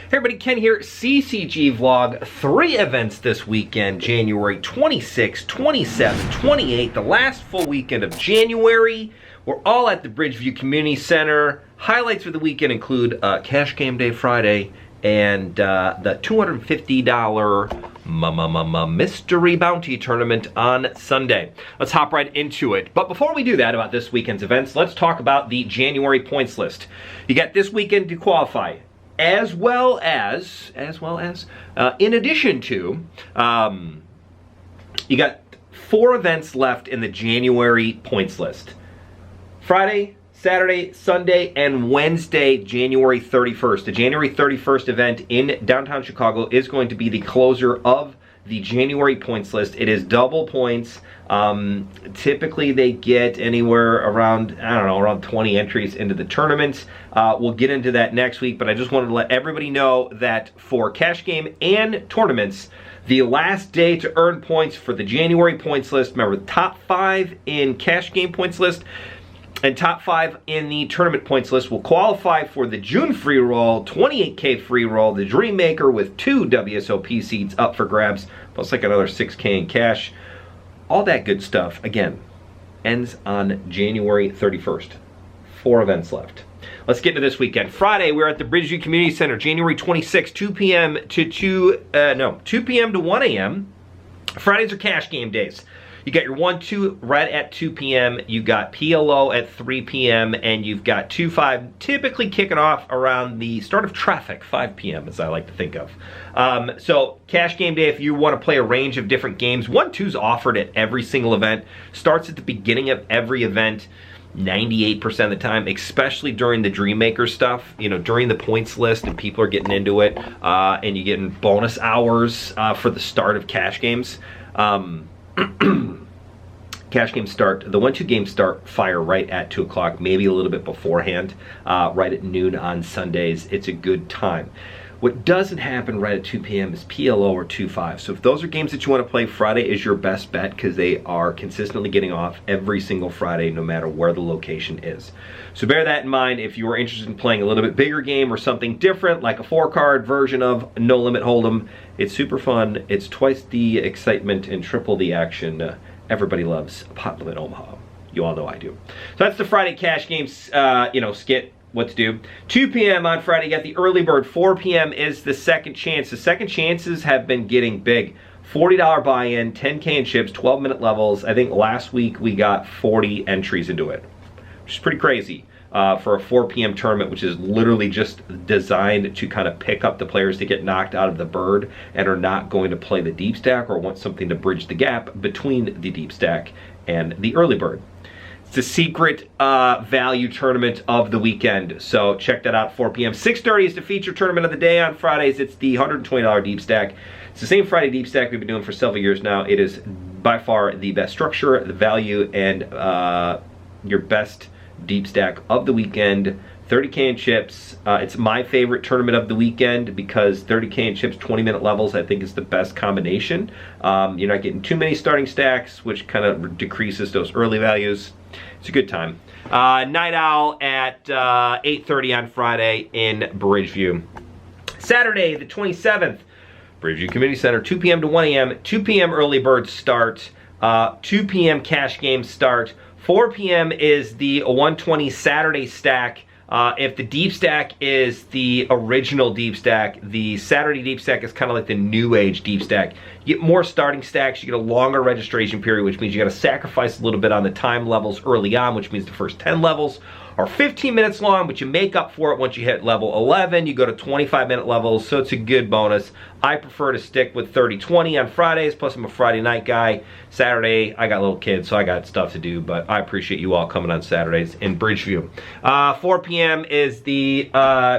Hey everybody, Ken here, CCG vlog. 3 events this weekend, January 26th, 27th, 28th, the last full weekend of January. We're all at the Bridgeview Community Center. Highlights for the weekend include Cash Game Day Friday and the $250 Mystery Bounty Tournament on Sunday. Let's hop right into it. But before we do that about this weekend's events, let's talk about the January points list. You got this weekend to qualify. As well as, in addition to, you got 4 events left in the January points list. Friday, Saturday, Sunday, and Wednesday, January 31st. The January 31st event in downtown Chicago is going to be the closer of the January points list. It is double points. Typically they get anywhere around, I don't know, around 20 entries into the tournament. We'll get into that next week, but I just wanted to let everybody know that for cash game and tournaments, the last day to earn points for the January points list, remember the top 5 in cash game points list and top 5 in the tournament points list will qualify for the June free roll, 28K free roll, the Dream Maker with 2 WSOP seats up for grabs, plus like another 6K in cash. All that good stuff, again, ends on January 31st. 4 events left. Let's get into this weekend. Friday, we're at the Bridgeview Community Center, January 26th, 2 p.m. to 2 p.m. to 1 a.m. Fridays are cash game days. You got your 1-2 right at 2 p.m. You got PLO at 3 p.m. and you've got 2-5 typically kicking off around the start of traffic, 5 p.m. as I like to think of. So cash game day, if you want to play a range of different games, 1-2's offered at every single event. Starts at the beginning of every event. 98% of the time, especially during the Dream Maker stuff, you know, during the points list and people are getting into it, and you're getting bonus hours for the start of cash games. Cash games start, the 1-2 games start fire right at 2 o'clock, maybe a little bit beforehand, right at noon on Sundays. It's a good time. What doesn't happen right at 2 p.m. is PLO or 2-5. So if those are games that you want to play, Friday is your best bet because they are consistently getting off every single Friday no matter where the location is. So bear that in mind if you are interested in playing a little bit bigger game or something different like a 4-card version of No Limit Holdem. It's super fun. It's twice the excitement and triple the action. Everybody loves Pot Limit Omaha. You all know I do. So that's the Friday cash games, skit. What to do. 2 p.m. on Friday, you got the early bird. 4 p.m. is the second chance. The second chances have been getting big. $40 buy-in, 10K in chips, 12-minute levels. I think last week we got 40 entries into it, which is pretty crazy for a 4 p.m. tournament, which is literally just designed to kind of pick up the players that get knocked out of the bird and are not going to play the deep stack or want something to bridge the gap between the deep stack and the early bird. It's a secret value tournament of the weekend, so check that out, 4 p.m. 6:30 is the feature tournament of the day on Fridays. It's the $120 deep stack. It's the same Friday deep stack we've been doing for several years now. It is by far the best structure, the value, and your best deep stack of the weekend. 30K in chips. It's my favorite tournament of the weekend because 30K in chips, 20-minute levels, I think is the best combination. You're not getting too many starting stacks, which kind of decreases those early values. It's a good time. Night Owl at 8:30 on Friday in Bridgeview. Saturday, the 27th, Bridgeview Community Center, 2 p.m. to 1 a.m. 2 p.m. early bird start. 2 p.m. cash game start. 4 p.m. is the 120 Saturday stack. If the deep stack is the original deep stack, the Saturday deep stack is kind of like the new age deep stack. You get more starting stacks, you get a longer registration period, which means you got to sacrifice a little bit on the time levels early on, which means the first 10 levels are 15 minutes long, but you make up for it once you hit level 11. You go to 25-minute levels, so it's a good bonus. I prefer to stick with 30-20 on Fridays, plus I'm a Friday night guy. Saturday, I got little kids, so I got stuff to do, but I appreciate you all coming on Saturdays in Bridgeview. 4 p.m. is the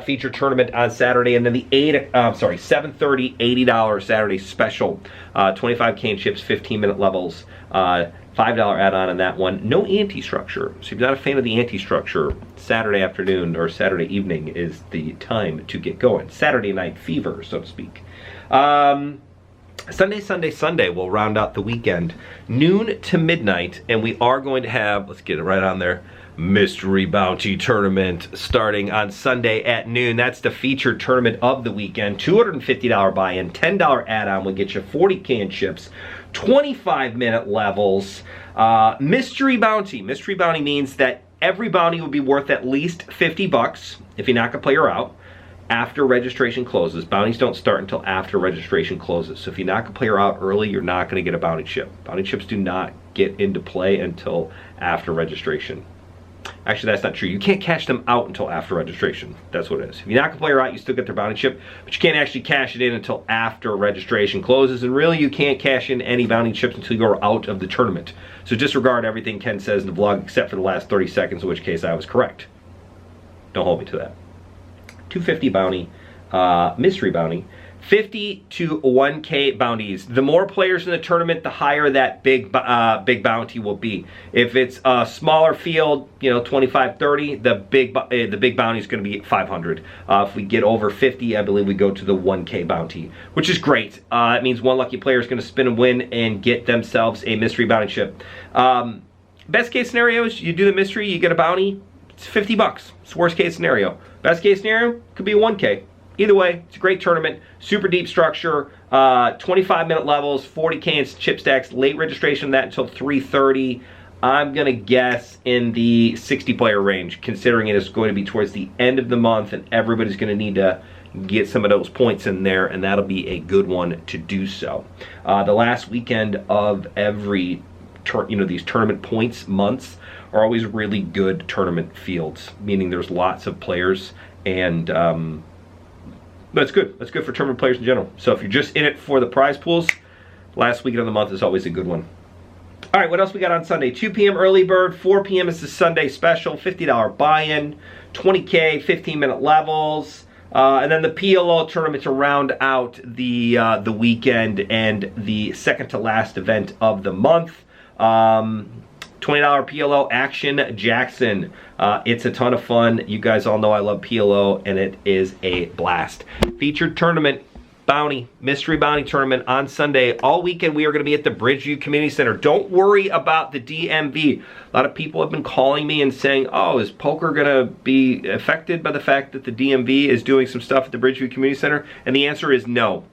feature tournament on Saturday, and then the 7:30 $80 Saturday special. 25K in chips, 15-minute levels. $5 add-on on that one. No anti-structure. So if you're not a fan of the anti-structure, Saturday afternoon or Saturday evening is the time to get going. Saturday night fever, so to speak. Sunday will round out the weekend. Noon to midnight, and we are going to have, let's get it right on there, Mystery Bounty Tournament starting on Sunday at noon. That's the featured tournament of the weekend. $250 buy-in, $10 add-on will get you 40K in chips, 25-minute levels. Mystery Bounty. Mystery Bounty means that every bounty will be worth at least 50 bucks if you knock a player out after registration closes. Bounties don't start until after registration closes. So if you knock a player out early, you're not going to get a bounty chip. Bounty chips do not get into play until after registration. Actually, that's not true. You can't cash them out until after registration. That's what it is. If you knock a player out, you still get their bounty chip, but you can't actually cash it in until after registration closes. And really, you can't cash in any bounty chips until you're out of the tournament. So disregard everything Ken says in the vlog except for the last 30 seconds, in which case I was correct. Don't hold me to that. 250 bounty, mystery bounty, 50 to 1K bounties. The more players in the tournament, the higher that big bounty will be. If it's a smaller field, you know, 25, 30, the big bounty is going to be 500. If we get over 50, I believe we go to the 1K bounty, which is great. It means one lucky player is going to spin and win and get themselves a mystery bounty chip. Best case scenario is you do the mystery, you get a bounty. It's 50 bucks. It's worst case scenario. Best case scenario could be 1K. Either way, it's a great tournament. Super deep structure. 25-minute levels, 40K in chip stacks. Late registration of that until 3:30. I'm gonna guess in the 60-player range, considering it is going to be towards the end of the month, and everybody's gonna need to get some of those points in there, and that'll be a good one to do so. The last weekend of every these tournament points months are always really good tournament fields, meaning there's lots of players, and that's good. That's good for tournament players in general. So if you're just in it for the prize pools, last weekend of the month is always a good one. All right, what else we got on Sunday? 2 p.m. early bird, 4 p.m. is the Sunday special, $50 buy-in, 20K, 15-minute levels, and then the PLO tournament to round out the weekend and the second to last event of the month. $20 PLO Action Jackson. It's a ton of fun. You guys all know I love PLO, and it is a blast. Featured tournament, bounty, mystery bounty tournament on Sunday. All weekend we are going to be at the Bridgeview Community Center. Don't worry about the DMV. A lot of people have been calling me and saying, oh, is poker going to be affected by the fact that the DMV is doing some stuff at the Bridgeview Community Center? And the answer is no.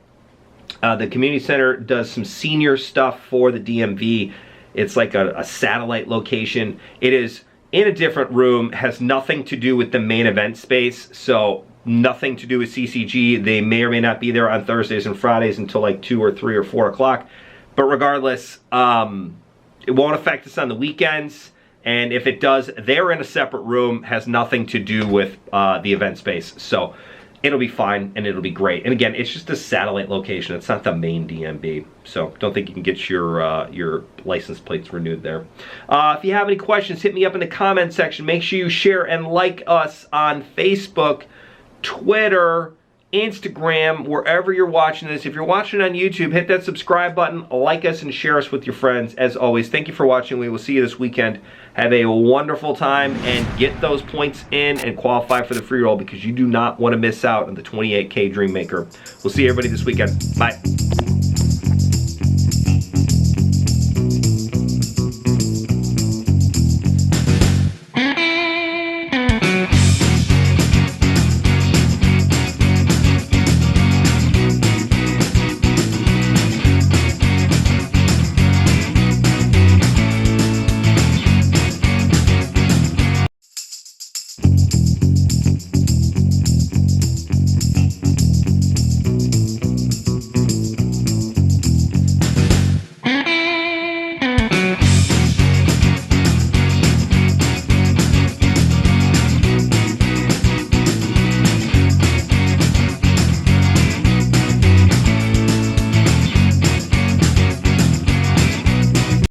The Community Center does some senior stuff for the DMV. It's like a satellite location. It is in a different room, has nothing to do with the main event space, so nothing to do with CCG. They may or may not be there on Thursdays and Fridays until like 2 or 3 or 4 o'clock. But regardless, it won't affect us on the weekends. And if it does, they're in a separate room, has nothing to do with the event space. So it'll be fine and it'll be great. And again, it's just a satellite location. It's not the main DMV. So don't think you can get your license plates renewed there. If you have any questions, hit me up in the comment section. Make sure you share and like us on Facebook, Twitter, Instagram, wherever you're watching this. If you're watching on YouTube, hit that subscribe button, like us, and share us with your friends. As always, thank you for watching. We will see you this weekend. Have a wonderful time and get those points in and qualify for the free roll, because you do not want to miss out on the 28K Dream Maker. We'll see everybody this weekend. Bye.